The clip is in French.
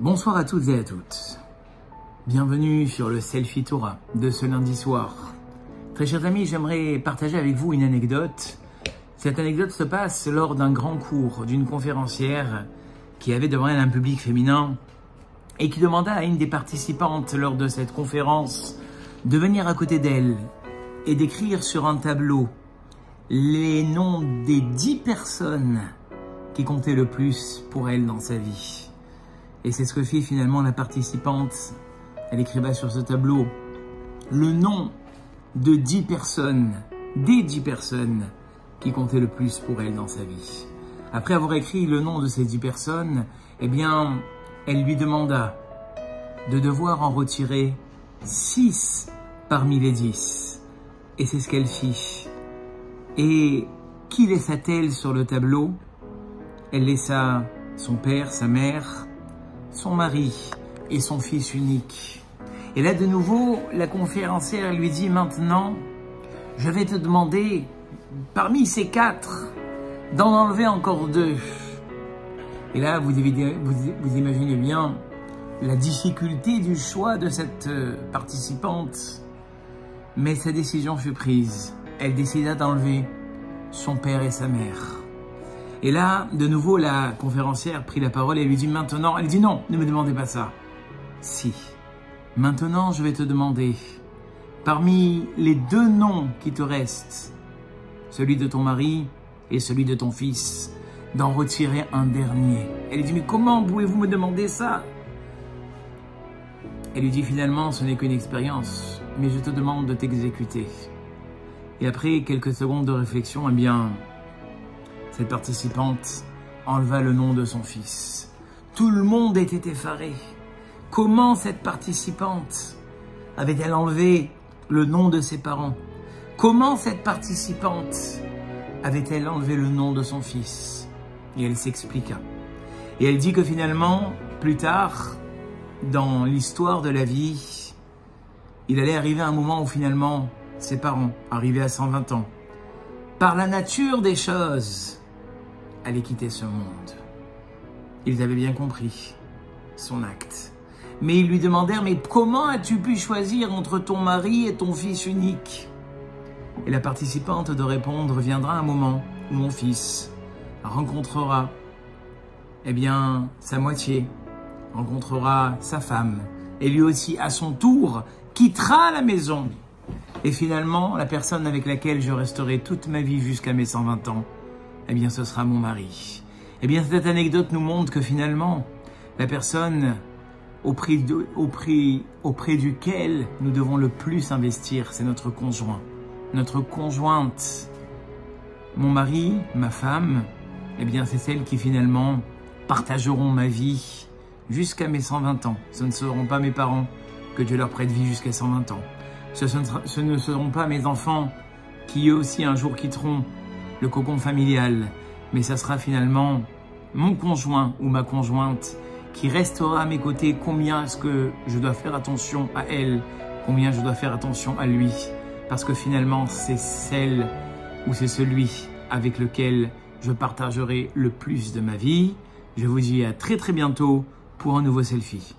Bonsoir à toutes et à toutes. Bienvenue sur le Selfie Torah de ce lundi soir. Très chers amis, j'aimerais partager avec vous une anecdote. Cette anecdote se passe lors d'un grand cours d'une conférencière qui avait devant elle un public féminin et qui demanda à une des participantes lors de cette conférence de venir à côté d'elle et d'écrire sur un tableau les noms des 10 personnes qui comptaient le plus pour elle dans sa vie. Et c'est ce que fit finalement la participante. Elle écriva sur ce tableau le nom de 10 personnes, des 10 personnes qui comptaient le plus pour elle dans sa vie. Après avoir écrit le nom de ces 10 personnes, eh bien, elle lui demanda de devoir en retirer 6 parmi les 10. Et c'est ce qu'elle fit. Et qui laissa-t-elle sur le tableau? Elle laissa son père, sa mère, son mari et son fils unique. Et là, de nouveau, la conférencière lui dit: maintenant, je vais te demander, parmi ces 4, d'en enlever encore 2. Et là, vous imaginez bien la difficulté du choix de cette participante. Mais sa décision fut prise. Elle décida d'enlever son père et sa mère. Et là, de nouveau, la conférencière prit la parole et lui dit maintenant, elle dit: non, ne me demandez pas ça. Si. Maintenant, je vais te demander, parmi les 2 noms qui te restent, celui de ton mari et celui de ton fils, d'en retirer un dernier. Elle lui dit: mais comment pouvez-vous me demander ça? Elle lui dit: finalement, ce n'est qu'une expérience, mais je te demande de t'exécuter. Et après quelques secondes de réflexion, eh bien, cette participante enleva le nom de son fils. Tout le monde était effaré. Comment cette participante avait-elle enlevé le nom de ses parents? Comment cette participante avait-elle enlevé le nom de son fils? Et elle s'expliqua. Et elle dit que finalement, plus tard, dans l'histoire de la vie, il allait arriver un moment où finalement, ses parents, arrivés à 120 ans, par la nature des choses, allaient quitter ce monde. Ils avaient bien compris son acte. Mais ils lui demandèrent: mais comment as-tu pu choisir entre ton mari et ton fils unique? Et la participante de répondre: viendra un moment où mon fils rencontrera, eh bien, sa moitié, rencontrera sa femme, et lui aussi, à son tour, quittera la maison. Et finalement, la personne avec laquelle je resterai toute ma vie jusqu'à mes 120 ans, eh bien, ce sera mon mari. Eh bien, cette anecdote nous montre que finalement, la personne auprès duquel nous devons le plus investir, c'est notre conjoint, notre conjointe. Mon mari, ma femme, eh bien, c'est celles qui finalement partageront ma vie jusqu'à mes 120 ans. Ce ne seront pas mes parents, que Dieu leur prête vie jusqu'à 120 ans. Ce ne seront pas mes enfants qui eux aussi un jour quitteront le cocon familial, mais ça sera finalement mon conjoint ou ma conjointe qui restera à mes côtés. Combien est-ce que je dois faire attention à elle, combien je dois faire attention à lui, parce que finalement c'est celle ou c'est celui avec lequel je partagerai le plus de ma vie. Je vous dis à très bientôt pour un nouveau selfie.